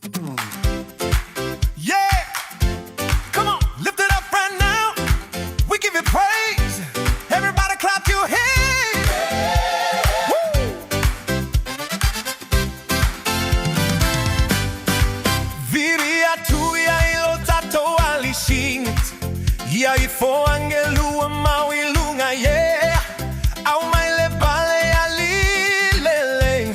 Yeah, come on, lift it up right now. We give you praise. Everybody clap your hands. Woo! Viria tuia ilo tato alishingit. Ia ifo angelua mawilunga yeah. Au mai le pale alilele.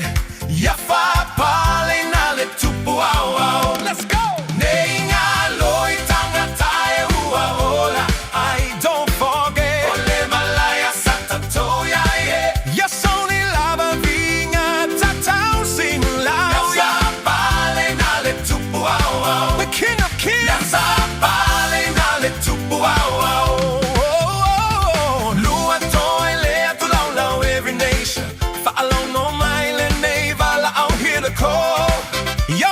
Ya Faapaleina le Tupu Aoao. Let's go! Neinga loi tanga tae ua ola. I don't forget. Ole malaya satatoya yeah. Ya soni lava vinga tatau sing loud. Ya Faapaleina le Tupu Aoao. The king of kings. Ya Faapaleina le Tupu Aoao. Lua toi lea tu lau lau every nation. Fa'along no mai le nei vala au hear the call. Yo